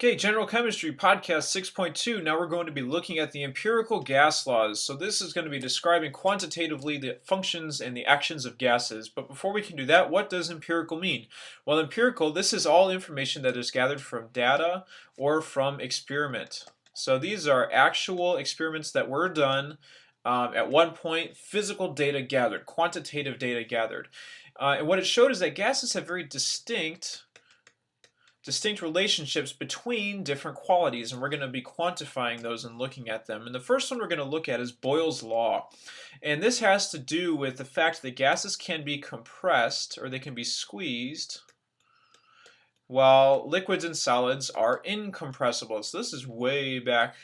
Okay, General Chemistry Podcast 6.2. Now we're going to be looking at the empirical gas laws. So this is going to be describing quantitatively the functions and the actions of gases. But before we can do that, what does empirical mean? Well, empirical, this is all information that is gathered from data or from experiment. So these are actual experiments that were done at one point, physical data gathered, quantitative data gathered. And what it showed is that gases have very distinct relationships between different qualities, and we're going to be quantifying those and looking at them. And the first one we're going to look at is Boyle's law. And this has to do with the fact that gases can be compressed or they can be squeezed while liquids and solids are incompressible. So this is way back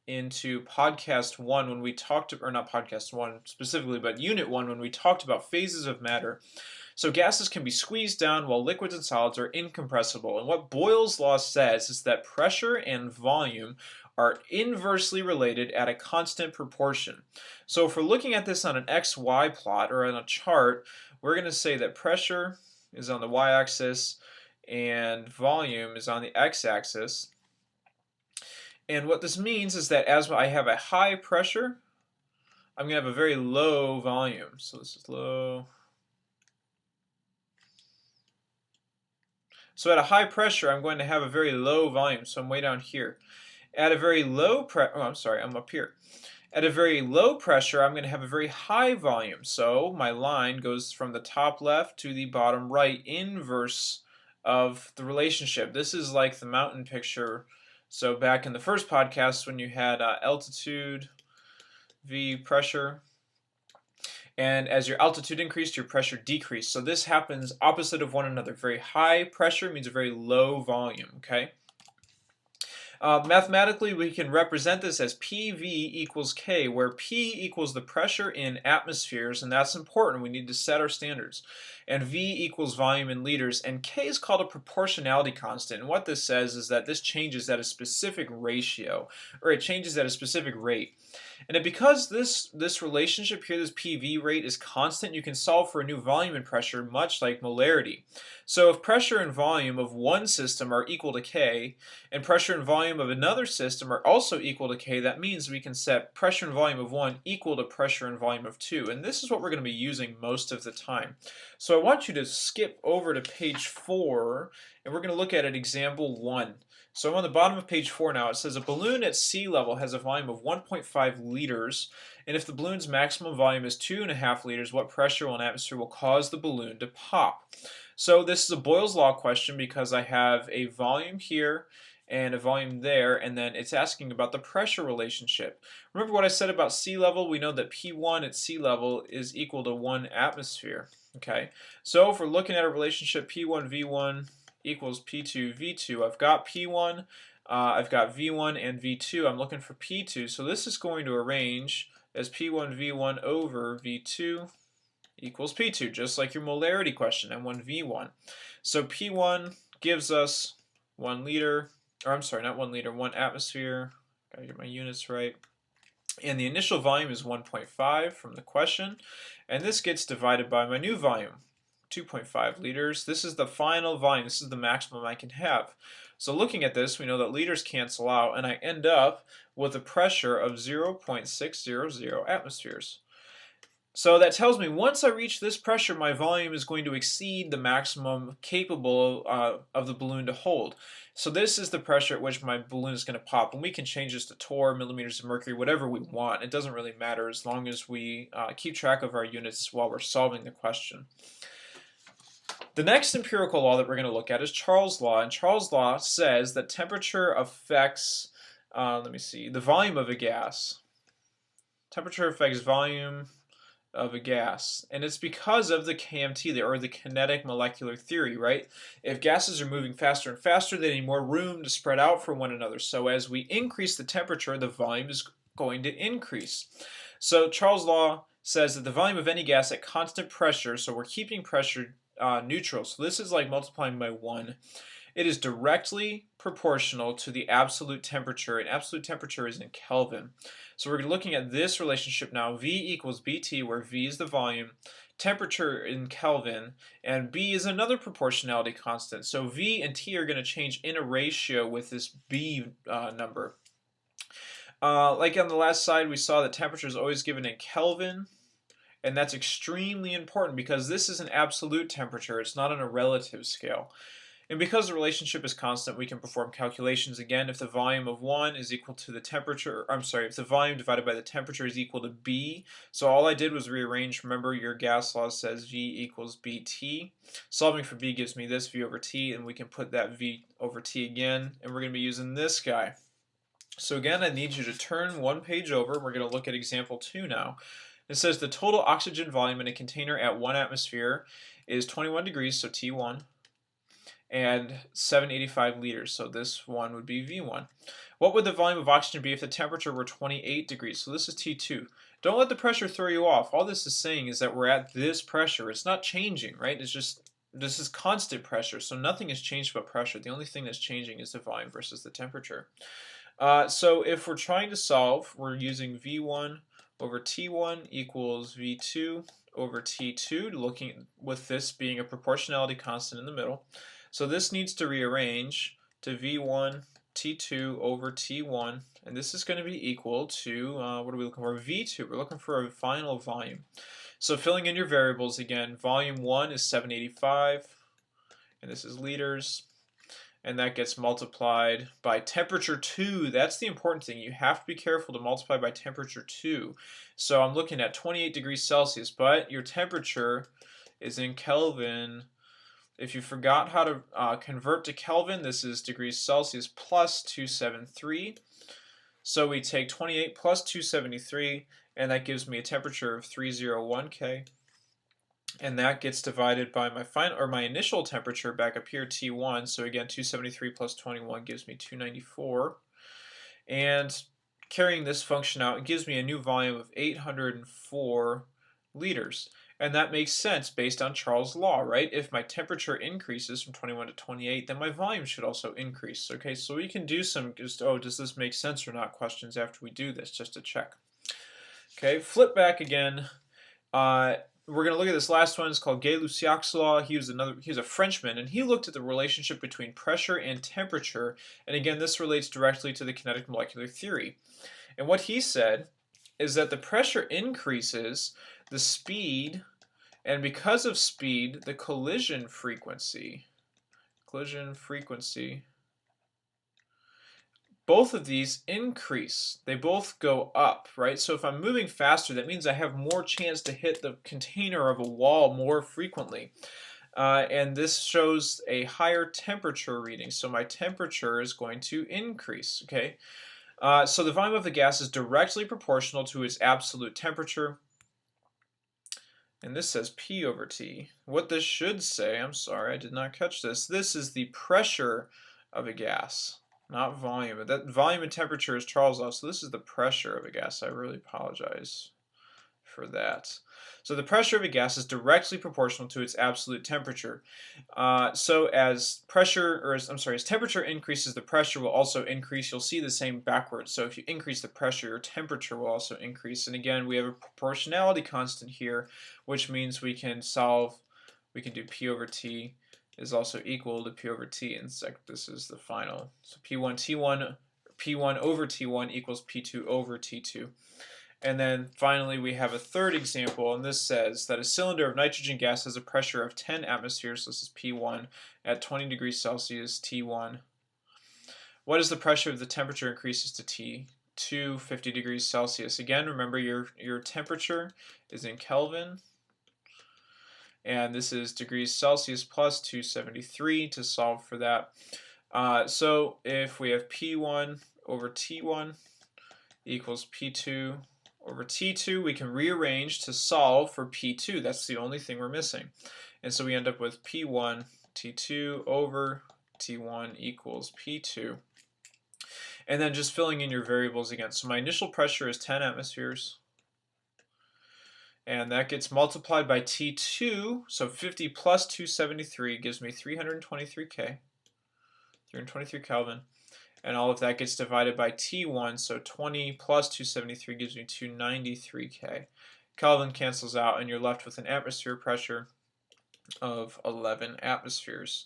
into podcast 1 when we talked, or not podcast 1 specifically, but unit 1 when we talked about phases of matter. So gases can be squeezed down while liquids and solids are incompressible. And what Boyle's law says is that pressure and volume are inversely related at a constant proportion. So if we're looking at this on an XY plot or on a chart, we're going to say that pressure is on the y-axis and volume is on the x-axis. And what this means is that as I have a high pressure, I'm going to have a very low volume. So this is low. So at a high pressure, I'm going to have a very low volume. So I'm way down here. At a very low I'm up here. At a very low pressure, I'm going to have a very high volume. So my line goes from the top left to the bottom right, inverse of the relationship. This is like the mountain picture. So back in the first podcast when you had altitude, V, pressure, and as your altitude increased, your pressure decreased. So this happens opposite of one another. Very high pressure means a very low volume, okay? Mathematically, we can represent this as PV equals K, where P equals the pressure in atmospheres, and that's important. We need to set our standards. And V equals volume in liters, and K is called a proportionality constant. And what this says is that this changes at a specific ratio, or it changes at a specific rate. And because this relationship here, this PV rate is constant, you can solve for a new volume and pressure, much like molarity. So if pressure and volume of one system are equal to K, and pressure and volume of another system are also equal to K, that means we can set pressure and volume of one equal to pressure and volume of two. And this is what we're going to be using most of the time. So I want you to skip over to page 4, and we're going to look at an example 1. So I'm on the bottom of page 4 now. It says a balloon at sea level has a volume of 1.5 liters, and if the balloon's maximum volume is 2.5 liters, what pressure in an atmosphere will cause the balloon to pop? So this is a Boyle's law question because I have a volume here and a volume there, and then it's asking about the pressure relationship. Remember what I said about sea level? We know that P1 at sea level is equal to 1 atmosphere. Okay, so if we're looking at a relationship P1 V1 equals P2 V2, I've got P1, I've got V1 and V2. I'm looking for P2, so this is going to arrange as P1 V1 over V2 equals P2, just like your molarity question, M1 V1. So P1 gives us 1 liter, or I'm sorry, not 1 liter, 1 atmosphere. Gotta get my units right. And the initial volume is 1.5 from the question, and this gets divided by my new volume, 2.5 liters. This is the final volume. This is the maximum I can have. So looking at this, we know that liters cancel out, and I end up with a pressure of 0.600 atmospheres. So that tells me once I reach this pressure, my volume is going to exceed the maximum capable of the balloon to hold. So this is the pressure at which my balloon is going to pop. And we can change this to torr, millimeters of mercury, whatever we want. It doesn't really matter as long as we keep track of our units while we're solving the question. The next empirical law that we're going to look at is Charles' law. And Charles' law says that temperature affects, the volume of a gas. Temperature affects volume of a gas, and it's because of the KMT, or the kinetic molecular theory, right? If gases are moving faster and faster, they need more room to spread out from one another. So as we increase the temperature, the volume is going to increase. So Charles' law says that the volume of any gas at constant pressure, so we're keeping pressure neutral, so this is like multiplying by 1, it is directly proportional to the absolute temperature, and absolute temperature is in Kelvin. So we're looking at this relationship now, V equals BT, where V is the volume, temperature in Kelvin, and B is another proportionality constant. So V and T are going to change in a ratio with this B number. Like on the last slide, we saw that temperature is always given in Kelvin, and that's extremely important because this is an absolute temperature. It's not on a relative scale. And because the relationship is constant, we can perform calculations again if the volume of one is equal to the temperature, if the volume divided by the temperature is equal to B. So all I did was rearrange. Remember, your gas law says V equals BT. Solving for B gives me this V over T, and we can put that V over T again, and we're going to be using this guy. So again, I need you to turn one page over. We're going to look at example 2 now. It says the total oxygen volume in a container at 1 atmosphere is 21 degrees, so T1, and 785 liters, so this one would be V1. What would the volume of oxygen be if the temperature were 28 degrees? So this is T2. Don't let the pressure throw you off. All this is saying is that we're at this pressure. It's not changing, right? It's just, this is constant pressure, so nothing has changed about pressure. The only thing that's changing is the volume versus the temperature. So if we're trying to solve, we're using V1 over T1 equals V2 over T2, looking with this being a proportionality constant in the middle. So this needs to rearrange to V1 T2 over T1, and this is going to be equal to, what are we looking for? V2. We're looking for a final volume. So filling in your variables again, volume 1 is 785, and this is liters. And that gets multiplied by temperature 2. That's the important thing. You have to be careful to multiply by temperature 2. So I'm looking at 28 degrees Celsius, but your temperature is in Kelvin. If you forgot how to convert to Kelvin, this is degrees Celsius plus 273. So we take 28 plus 273, and that gives me a temperature of 301 K. And that gets divided by my initial temperature back up here, T1. So again, 273 plus 21 gives me 294. And carrying this function out, it gives me a new volume of 804 liters. And that makes sense based on Charles' law, right? If my temperature increases from 21 to 28, then my volume should also increase. Okay, so we can do some just, oh, does this make sense or not questions after we do this, just to check. Okay, flip back again. We're going to look at this last one. It's called Gay-Lussac's law. He was a Frenchman, and he looked at the relationship between pressure and temperature. And again, this relates directly to the kinetic molecular theory. And what he said is that the pressure increases, the speed, and because of speed, the collision frequency, both of these increase. They both go up, right? So if I'm moving faster, that means I have more chance to hit the container of a wall more frequently. And this shows a higher temperature reading. So my temperature is going to increase, okay? So the volume of the gas is directly proportional to its absolute temperature. And this says P over T. What this should say, I'm sorry, I did not catch this. This is the pressure of a gas. Not volume, but that volume and temperature is Charles' law, so this is the pressure of a gas. I really apologize for that. So the pressure of a gas is directly proportional to its absolute temperature. So as temperature increases, the pressure will also increase. You'll see the same backwards. So if you increase the pressure, your temperature will also increase. And again, we have a proportionality constant here, which means we can do P over T is also equal to P over T, and this is the final. So P1 over T1 equals P2 over T2. And then finally we have a third example, and this says that a cylinder of nitrogen gas has a pressure of 10 atmospheres, so this is P1, at 20 degrees Celsius, T1. What is the pressure if the temperature increases to T2, 50 degrees Celsius? Again, remember your temperature is in Kelvin, and this is degrees Celsius plus 273 to solve for that. So if we have P1 over T1 equals P2 over T2, we can rearrange to solve for P2. That's the only thing we're missing. And so we end up with P1 T2 over T1 equals P2. And then just filling in your variables again. So my initial pressure is 10 atmospheres. And that gets multiplied by T2, so 50 plus 273 gives me 323 Kelvin. And all of that gets divided by T1, so 20 plus 273 gives me 293 K. Kelvin cancels out, and you're left with an atmosphere pressure of 11 atmospheres.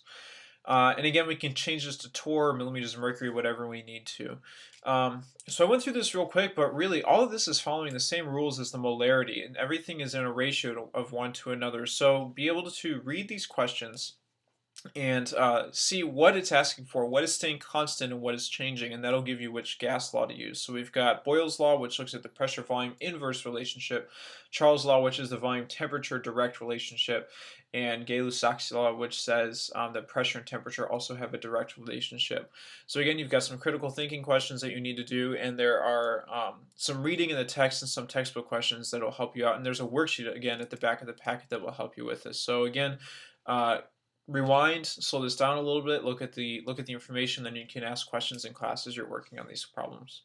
And again, we can change this to torr, millimeters of mercury, whatever we need to. So I went through this real quick, but really all of this is following the same rules as the molarity, and everything is in a ratio of one to another. So be able to read these questions and see what it's asking for, what is staying constant and what is changing, and that'll give you which gas law to use. So we've got Boyle's law, which looks at the pressure volume inverse relationship, Charles' law, which is the volume temperature direct relationship, and Gay-Lussac's law, which says that pressure and temperature also have a direct relationship. So again, you've got some critical thinking questions that you need to do, and there are some reading in the text and some textbook questions that will help you out, and there's a worksheet again at the back of the packet that will help you with this. So again, rewind, slow this down a little bit, look at the information, then you can ask questions in class as you're working on these problems.